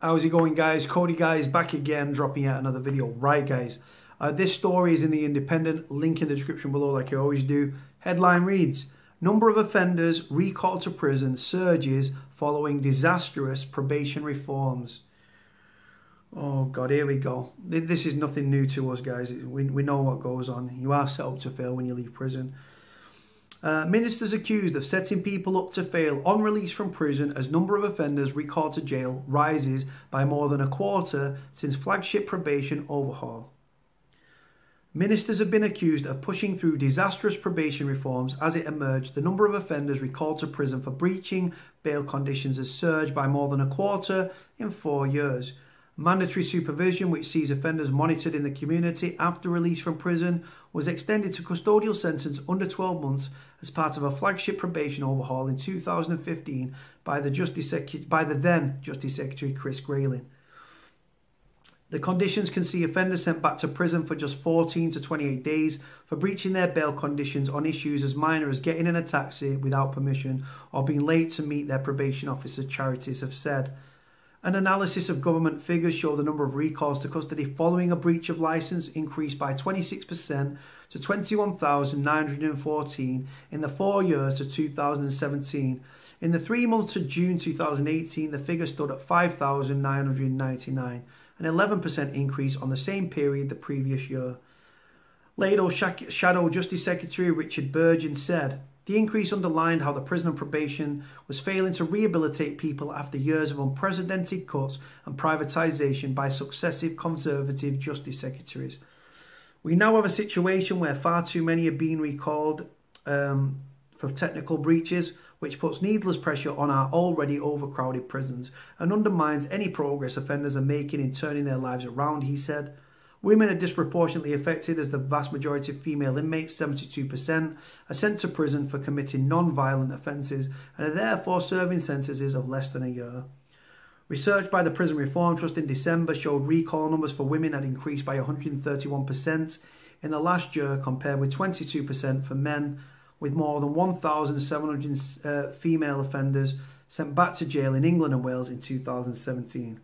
How's it going, guys? Cody, guys, back again, dropping out another video. Right, guys, this story is in the Independent, link in the description below like I always do. Headline reads, number of offenders recalled to prison surges following disastrous probation reforms. Oh God, here we go. This is nothing new to us, guys. We know what goes on. You are set up to fail when you leave prison. Ministers accused of setting people up to fail on release from prison as number of offenders recalled to jail rises by more than a quarter since flagship probation overhaul. Ministers have been accused of pushing through disastrous probation reforms. As it emerged, the number of offenders recalled to prison for breaching bail conditions has surged by more than a quarter in 4 years. Mandatory supervision, which sees offenders monitored in the community after release from prison, was extended to custodial sentence under 12 months as part of a flagship probation overhaul in 2015 by the then Justice Secretary Chris Grayling. The conditions can see offenders sent back to prison for just 14 to 28 days for breaching their bail conditions on issues as minor as getting in a taxi without permission or being late to meet their probation officer, charities have said. An analysis of government figures show the number of recalls to custody following a breach of licence increased by 26% to 21,914 in the 4 years to 2017. In the 3 months to June 2018, the figure stood at 5,999, an 11% increase on the same period the previous year. Lato Shadow Justice Secretary Richard Burgin said, the increase underlined how the prison and probation was failing to rehabilitate people after years of unprecedented cuts and privatisation by successive Conservative Justice Secretaries. We now have a situation where far too many are being recalled for technical breaches, which puts needless pressure on our already overcrowded prisons and undermines any progress offenders are making in turning their lives around, he said. Women are disproportionately affected as the vast majority of female inmates, 72%, are sent to prison for committing non-violent offences and are therefore serving sentences of less than a year. Research by the Prison Reform Trust in December showed recall numbers for women had increased by 131% in the last year compared with 22% for men, with more than 1,700 female offenders sent back to jail in England and Wales in 2017.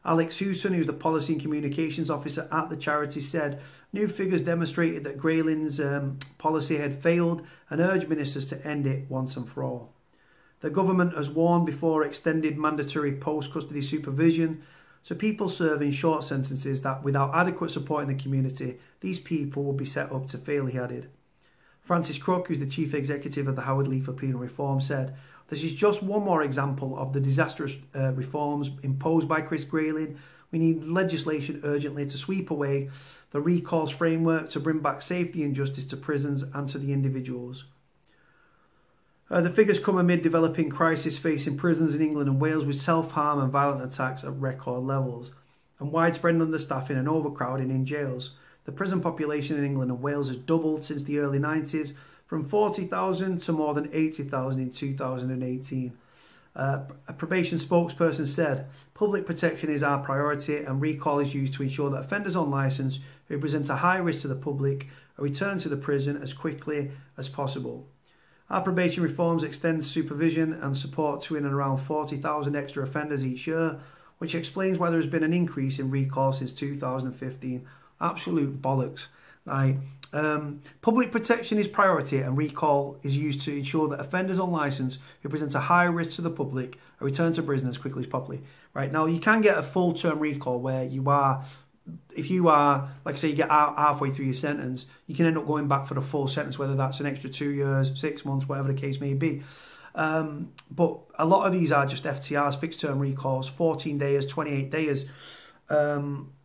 Alex Hewson, who's the Policy and Communications Officer at the charity, said new figures demonstrated that Grayling's policy had failed and urged ministers to end it once and for all. The government has warned before extended mandatory post-custody supervision to people serving short sentences that without adequate support in the community, these people will be set up to fail, he added. Francis Crook, who's the Chief Executive of the Howard League for Penal Reform, said, this is just one more example of the disastrous reforms imposed by Chris Grayling. We need legislation urgently to sweep away the recalls framework to bring back safety and justice to prisons and to the individuals. The figures come amid developing crisis facing prisons in England and Wales with self-harm and violent attacks at record levels and widespread understaffing and overcrowding in jails. The prison population in England and Wales has doubled since the early 90s, from 40,000 to more than 80,000 in 2018. A probation spokesperson said, public protection is our priority and recall is used to ensure that offenders on licence who present a high risk to the public are returned to the prison as quickly as possible. Our probation reforms extend supervision and support to in and around 40,000 extra offenders each year, which explains why there has been an increase in recall since 2015. Absolute bollocks. Right. Public protection is priority and recall is used to ensure that offenders on licence who present a high risk to the public are returned to prison as quickly as possible. Right, now you can get a full term recall where you are, if you are, like say you get out halfway through your sentence, you can end up going back for the full sentence, whether that's an extra 2 years, 6 months, whatever the case may be. But a lot of these are just FTRs, fixed term recalls, 14 days, 28 days.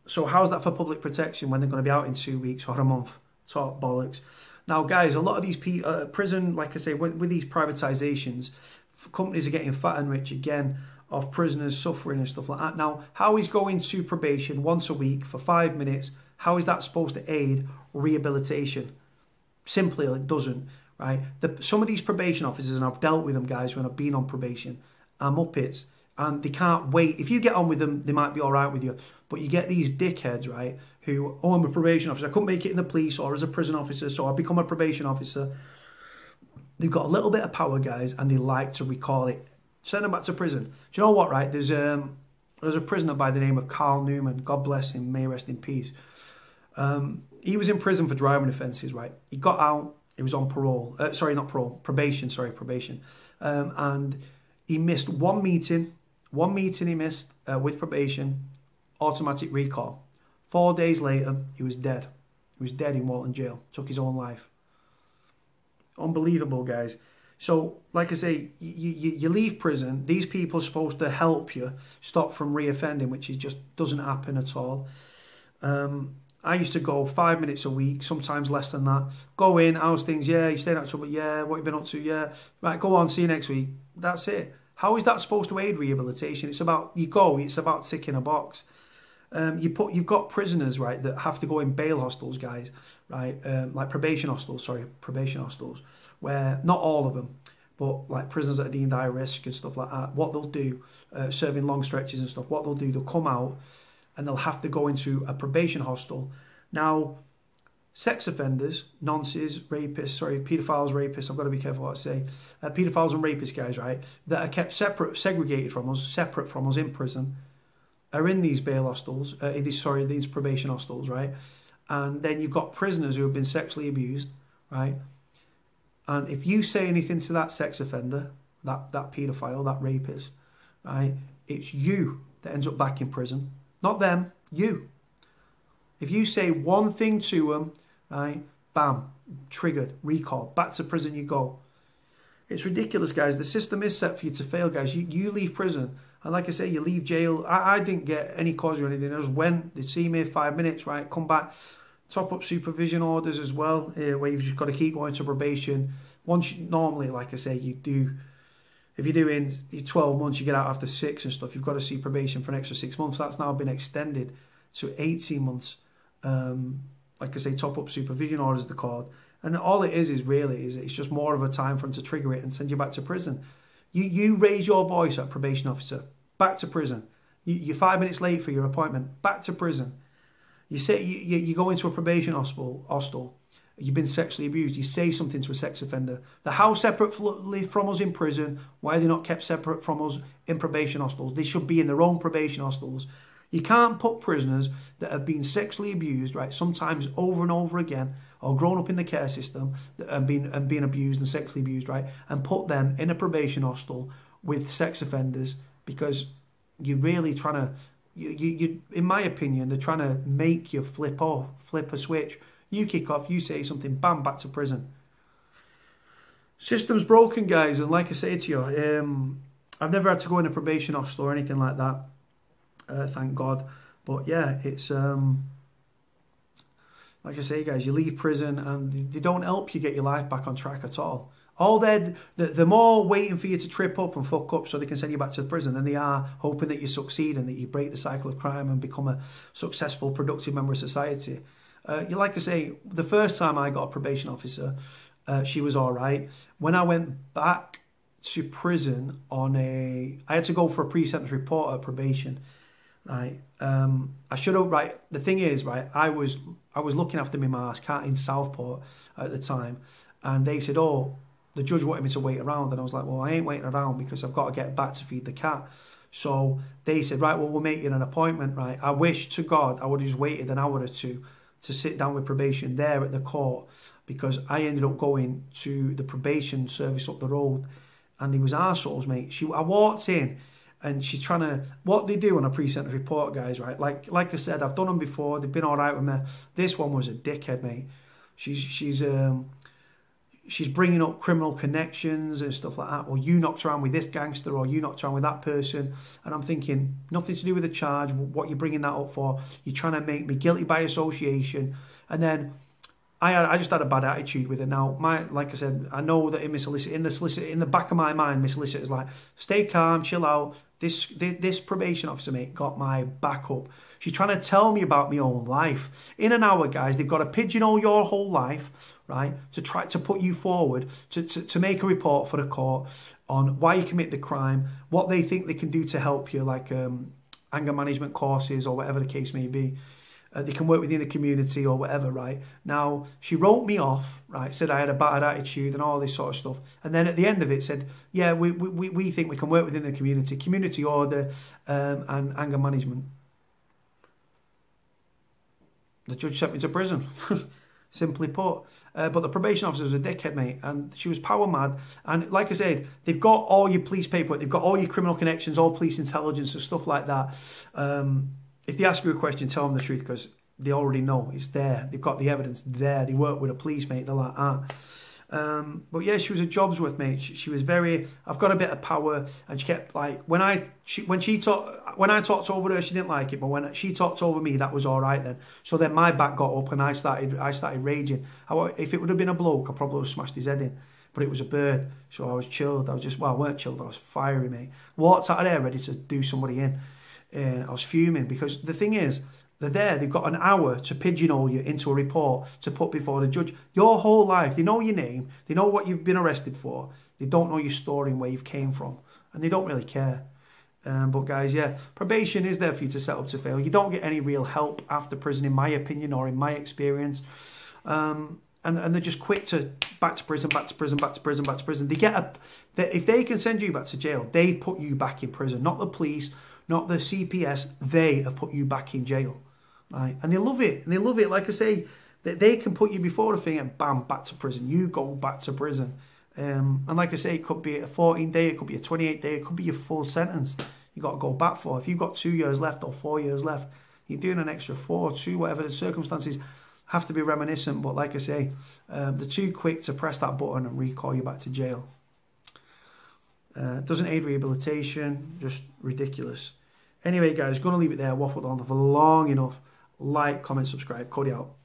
So how's that for public protection when they're going to be out in 2 weeks or a month? Talk bollocks. Now, guys, a lot of these prison, like I say, with these privatisations, companies are getting fat and rich again of prisoners suffering and stuff like that. Now, how is going to probation once a week for 5 minutes, how is that supposed to aid rehabilitation? Simply, it doesn't, right? Some of these probation officers, and I've dealt with them, guys, when I've been on probation, are muppets. And they can't wait. If you get on with them, they might be all right with you. But you get these dickheads, right, who, oh, I'm a probation officer. I couldn't make it in the police or as a prison officer, so I become a probation officer. They've got a little bit of power, guys, and they like to recall it. Send them back to prison. Do you know what, right? There's there's a prisoner by the name of Carl Newman, God bless him, may he rest in peace. He was in prison for driving offences, right? He got out, he was on parole, probation. And he missed one meeting he missed with probation, automatic recall. 4 days later, he was dead. He was dead in Walton Jail, took his own life. Unbelievable, guys. So, like I say, you leave prison. These people are supposed to help you stop from reoffending, which just doesn't happen at all. I used to go 5 minutes a week, sometimes less than that. Go in, how's things? Yeah, you staying out of trouble? Yeah, what you been up to? Yeah. Right, go on, see you next week. That's it. How is that supposed to aid rehabilitation? It's about, it's about ticking a box. You've got prisoners, right, that have to go in bail hostels, guys, right, like probation hostels, where, not all of them, but like prisoners that are deemed high risk and stuff like that, what they'll do, serving long stretches and stuff, what they'll do, they'll come out and they'll have to go into a probation hostel. Now, sex offenders, nonces, rapists, paedophiles, rapists, I've got to be careful what I say, paedophiles and rapists, guys, right, that are kept segregated from us, separate from us in prison, are in these bail hostels, these probation hostels, right? And then you've got prisoners who have been sexually abused, right? And if you say anything to that sex offender, that paedophile, that rapist, right, it's you that ends up back in prison. Not them, you. If you say one thing to them, right, bam, triggered, recall, back to prison you go. It's ridiculous, guys. The system is set for you to fail, guys. You leave prison. And like I say, you leave jail. I didn't get any cause or anything. I just went, they see me 5 minutes, right, come back. Top up supervision orders as well, where you've just got to keep going to probation. Normally, like I say, if you're doing 12 months, you get out after 6 and stuff, you've got to see probation for an extra 6 months. That's now been extended to 18 months. Like I say, top up supervision orders, they're called. And all it is it's just more of a time for them to trigger it and send you back to prison. You raise your voice at a probation officer, back to prison. You're 5 minutes late for your appointment, back to prison. You say you go into a probation hostel, you've been sexually abused, you say something to a sex offender. They're how separately from us in prison, why are they not kept separate from us in probation hostels? They should be in their own probation hostels. You can't put prisoners that have been sexually abused, right, sometimes over and over again, or grown up in the care system and been abused and sexually abused, right, and put them in a probation hostel with sex offenders, because you're really trying to, in my opinion, they're trying to make you flip a switch. You kick off, you say something, bam, back to prison. System's broken, guys, and like I say to you, I've never had to go in a probation hostel or anything like that. Thank God. But yeah, it's like I say, guys, you leave prison and they don't help you get your life back on track at all. They're more waiting for you to trip up and fuck up so they can send you back to the prison than they are hoping that you succeed and that you break the cycle of crime and become a successful, productive member of society. Like I say, the first time I got a probation officer, she was all right. When I went back to prison I had to go for a pre-sentence report at probation. Right, I should have. Right, the thing is, right, I was looking after my mask in Southport at the time, and they said, "Oh, the judge wanted me to wait around," and I was like, "Well, I ain't waiting around because I've got to get back to feed the cat." So they said, "Right, well, we'll make you an appointment." Right, I wish to God I would have just waited an hour or two to sit down with probation there at the court, because I ended up going to the probation service up the road, and he was arseholes, mate. I walked in. And she's trying to, what they do on a pre-sentence report, guys, right? Like I said, I've done them before. They've been all right with me. This one was a dickhead, mate. She's bringing up criminal connections and stuff like that. Well, you knocked around with this gangster, or you knocked around with that person. And I'm thinking, nothing to do with the charge. What you're bringing that up for? You're trying to make me guilty by association. And then I just had a bad attitude with it. Now, like I said, I know that in the back of my mind, my solicitor's like, stay calm, chill out. This probation officer, mate, got my back up. She's trying to tell me about my own life. In an hour, guys, they've got to pigeonhole your whole life, right, to try to put you forward, to make a report for the court on why you commit the crime, what they think they can do to help you, like anger management courses or whatever the case may be. they can work within the community or whatever, right? Now, she wrote me off, right? Said I had a bad attitude and all this sort of stuff. And then at the end of it said, yeah, we think we can work within the community order and anger management. The judge sent me to prison, simply put. But the probation officer was a dickhead, mate, and she was power mad. And like I said, they've got all your police paperwork, they've got all your criminal connections, all police intelligence and stuff like that. If they ask you a question, tell them the truth, because they already know it's there. They've got the evidence there. They work with a police, mate. They're like that. But yeah, she was a Jobsworth, mate. She was very. I've got a bit of power, and she kept like when I talked over her, she didn't like it, but when she talked over me, that was all right then. So then my back got up, and I started raging. If it would have been a bloke, I probably would have smashed his head in. But it was a bird, so I was chilled. I weren't chilled. I was fiery, mate. Walked out of there ready to do somebody in. I was fuming because the thing is, they're there, they've got an hour to pigeonhole you into a report to put before the judge. Your whole life, they know your name, they know what you've been arrested for, they don't know your story and where you've came from, and they don't really care. But guys, yeah, probation is there for you to set up to fail. You don't get any real help after prison, in my opinion, or in my experience. And they're just quick to back to prison, back to prison, back to prison, back to prison. If they can send you back to jail, they put you back in prison, not the police, not the CPS. They have put you back in jail, right? And they love it. And they love it. Like I say, that they can put you before the thing and bam, back to prison. You go back to prison. And like I say, it could be a 14-day, it could be a 28-day, it could be your full sentence. You got to go back for. If you've got 2 years left or 4 years left, you're doing an extra 4 or 2, whatever the circumstances have to be reminiscent. But like I say, they're too quick to press that button and recall you back to jail. Doesn't aid rehabilitation, just ridiculous. Anyway, guys, going to leave it there. Waffled on for long enough. Like, comment, subscribe. Cody out.